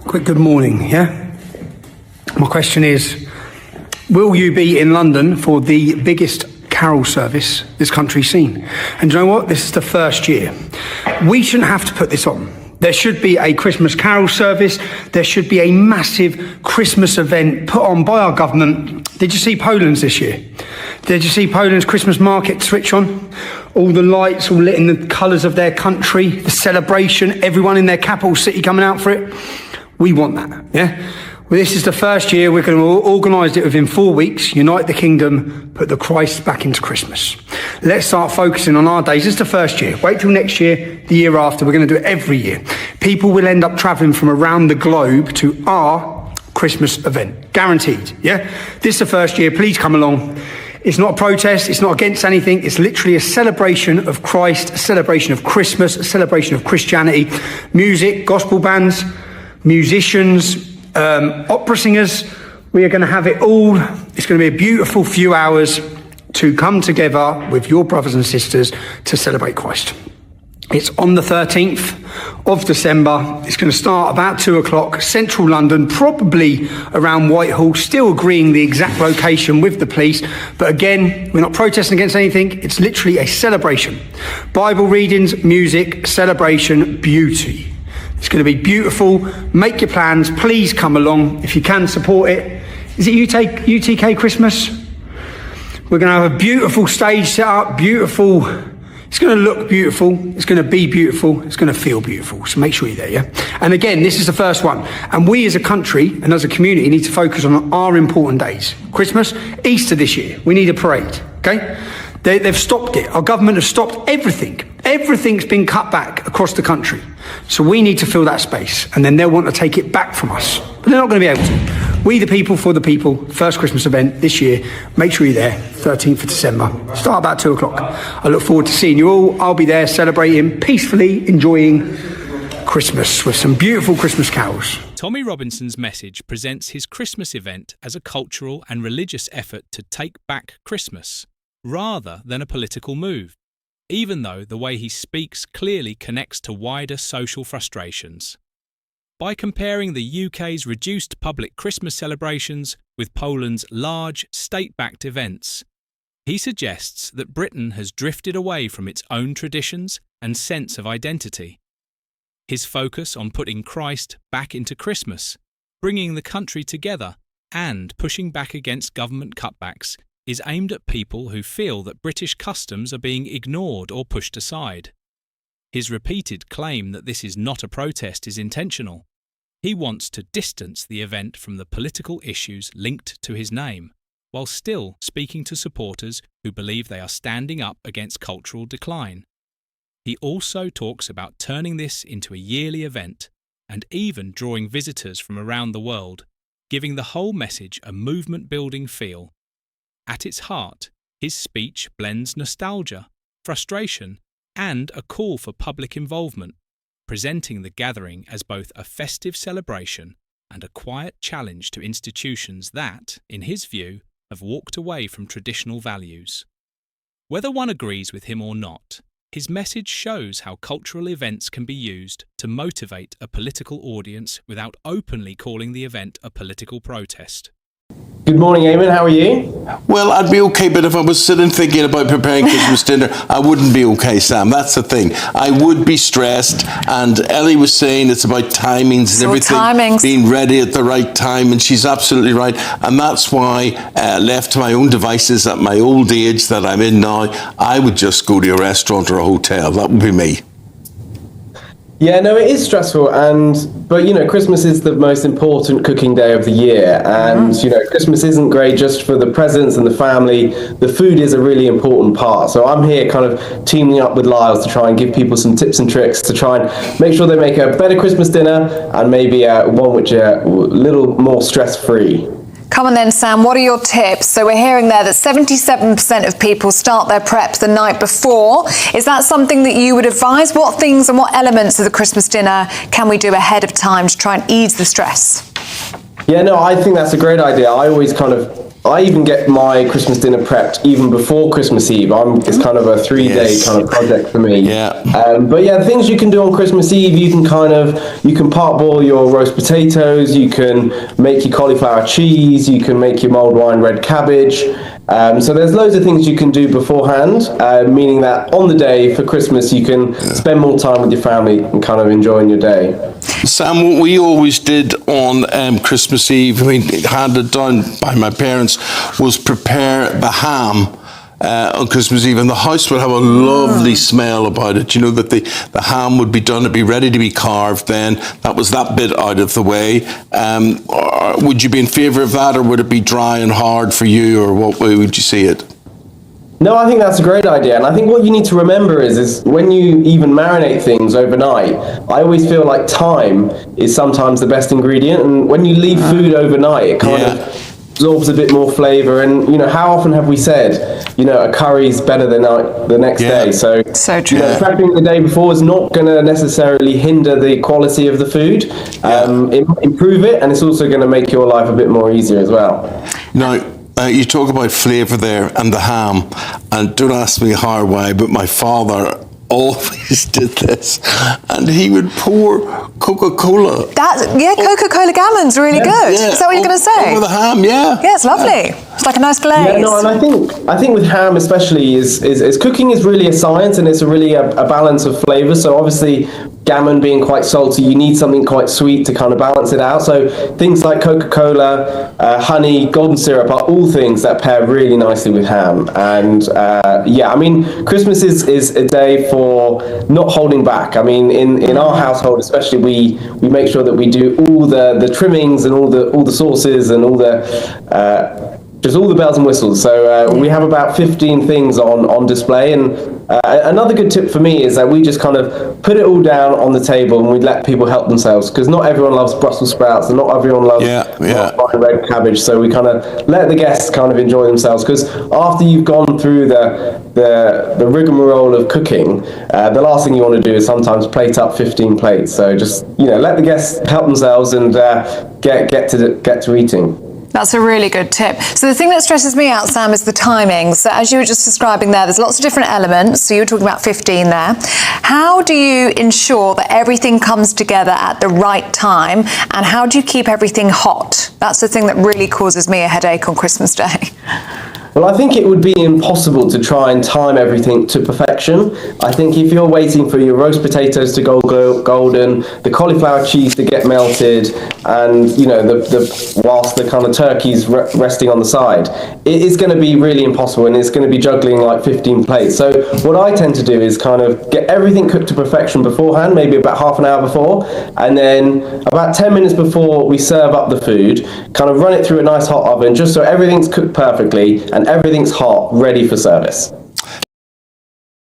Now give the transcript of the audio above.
Quick good morning, yeah? My question is, will you be in London for the biggest carol service this country's seen? And do you know what? This is the first year. We shouldn't have to put this on. There should be a Christmas carol service. There should be a massive Christmas event put on by our government. Did you see Poland's this year? Did you see Poland's Christmas market switch on? All the lights all lit in the colours of their country, the celebration, everyone in their capital city coming out for it. We want that, yeah? Well, this is the first year we're going to organise it within 4 weeks, unite the kingdom, put the Christ back into Christmas. Let's start focusing on our days. It's the first year. Wait till next year, the year after. We're going to do it every year. People will end up travelling from around the globe to our Christmas event. Guaranteed, yeah? This is the first year. Please come along. It's not a protest. It's not against anything. It's literally a celebration of Christ, a celebration of Christmas, a celebration of Christianity. Music, gospel bands, musicians, opera singers. We are going to have it all. It's going to be a beautiful few hours to come together with your brothers and sisters to celebrate Christ. It's on the 13th of December. It's going to start about 2:00, central London, probably around Whitehall, still agreeing the exact location with the police. But again, we're not protesting against anything. It's literally a celebration. Bible readings, music, celebration, beauty. It's going to be beautiful. Make your plans. Please come along. If you can, support it. Is it UTK Christmas? We're going to have a beautiful stage set up. Beautiful. It's going to look beautiful. It's going to be beautiful. It's going to feel beautiful. So make sure you're there, yeah? And again, this is the first one. And we as a country and as a community need to focus on our important days. Christmas, Easter this year. We need a parade, okay? They've stopped it. Our government has stopped everything. Everything's been cut back across the country. So we need to fill that space. And then they'll want to take it back from us. But they're not going to be able to. We the people for the people. First Christmas event this year. Make sure you're there. 13th of December. Start about 2:00. I look forward to seeing you all. I'll be there celebrating, peacefully enjoying Christmas with some beautiful Christmas carols. Tommy Robinson's message presents his Christmas event as a cultural and religious effort to take back Christmas, rather than a political move, even though the way he speaks clearly connects to wider social frustrations. By comparing the UK's reduced public Christmas celebrations with Poland's large, state-backed events, he suggests that Britain has drifted away from its own traditions and sense of identity. His focus on putting Christ back into Christmas, bringing the country together, and pushing back against government cutbacks is aimed at people who feel that British customs are being ignored or pushed aside. His repeated claim that this is not a protest is intentional. He wants to distance the event from the political issues linked to his name, while still speaking to supporters who believe they are standing up against cultural decline. He also talks about turning this into a yearly event and even drawing visitors from around the world, giving the whole message a movement-building feel. At its heart, his speech blends nostalgia, frustration, and a call for public involvement, presenting the gathering as both a festive celebration and a quiet challenge to institutions that, in his view, have walked away from traditional values. Whether one agrees with him or not, his message shows how cultural events can be used to motivate a political audience without openly calling the event a political protest. Good morning, Eamon. How are you? Well, I'd be okay, but if I was sitting thinking about preparing Christmas dinner, I wouldn't be okay, Sam. That's the thing. I would be stressed, and Ellie was saying it's about timings and everything, being ready at the right time, and she's absolutely right. And that's why, left to my own devices at my old age that I'm in now, I would just go to a restaurant or a hotel. That would be me. Yeah, no, it is stressful, but you know, Christmas is the most important cooking day of the year, and you know, Christmas isn't great just for the presents and the family. The food is a really important part. So I'm here kind of teaming up with Lyles to try and give people some tips and tricks to try and make sure they make a better Christmas dinner and maybe one which is a little more stress-free. Come on then, Sam, what are your tips? So we're hearing there that 77% of people start their prep the night before. Is that something that you would advise? What things and what elements of the Christmas dinner can we do ahead of time to try and ease the stress? Yeah, no, I think that's a great idea. I always kind of I even get my Christmas dinner prepped even before Christmas Eve. It's kind of a 3-day kind of project for me. Yeah. But yeah, the things you can do on Christmas Eve, you can parboil your roast potatoes, you can make your cauliflower cheese, you can make your mulled wine red cabbage. So there's loads of things you can do beforehand, meaning that on the day for Christmas you can spend more time with your family and kind of enjoying your day. Sam, what we always did on Christmas Eve, handed down by my parents, was prepare the ham on Christmas Eve, and the house would have a lovely smell about it. You know, that the ham would be done, it'd be ready to be carved then. That was that bit out of the way. Would you be in favour of that, or would it be dry and hard for you, or what way would you see it? No, I think that's a great idea. And I think what you need to remember is when you even marinate things overnight, I always feel like thyme is sometimes the best ingredient. And when you leave food overnight, it kind of absorbs a bit more flavour. And, you know, how often have we said, you know, a curry's better than the next day? So true. You know, prepping the day before is not going to necessarily hinder the quality of the food. Improve it, and it's also going to make your life a bit more easier as well. Now, you talk about flavour there and the ham, and don't ask me how or why, but my father always did this, and he would pour Coca-Cola. Coca-Cola gammon's really good. Is that what you're going to say? Over the ham, yeah. Yeah, it's lovely. It's like a nice glaze. Yeah, no, and I think with ham especially is cooking is really a science, and it's really a balance of flavours. So obviously, gammon being quite salty, you need something quite sweet to kind of balance it out. So things like Coca-Cola, honey, golden syrup are all things that pair really nicely with ham. And I mean, Christmas is a day for not holding back. I mean, in our household especially, we make sure that we do all the trimmings and all the sauces and all the just all the bells and whistles. So we have about 15 things on display, and another good tip for me is that we just kind of put it all down on the table and we let people help themselves, because not everyone loves Brussels sprouts and not everyone loves red cabbage. So we kind of let the guests kind of enjoy themselves, because after you've gone through the rigmarole of cooking, the last thing you want to do is sometimes plate up 15 plates. So just, you know, let the guests help themselves and get to eating. That's a really good tip. So the thing that stresses me out, Sam, is the timing. So as you were just describing there, there's lots of different elements. So you were talking about 15 there. How do you ensure that everything comes together at the right time? And how do you keep everything hot? That's the thing that really causes me a headache on Christmas Day. Well, I think it would be impossible to try and time everything to perfection. I think if you're waiting for your roast potatoes to go golden, the cauliflower cheese to get melted, and, you know, whilst the kind of turkey's resting on the side, it is going to be really impossible, and it's going to be juggling like 15 plates. So what I tend to do is kind of get everything cooked to perfection beforehand, maybe about half an hour before, and then about 10 minutes before we serve up the food, kind of run it through a nice hot oven, just so everything's cooked perfectly and everything's hot, ready for service.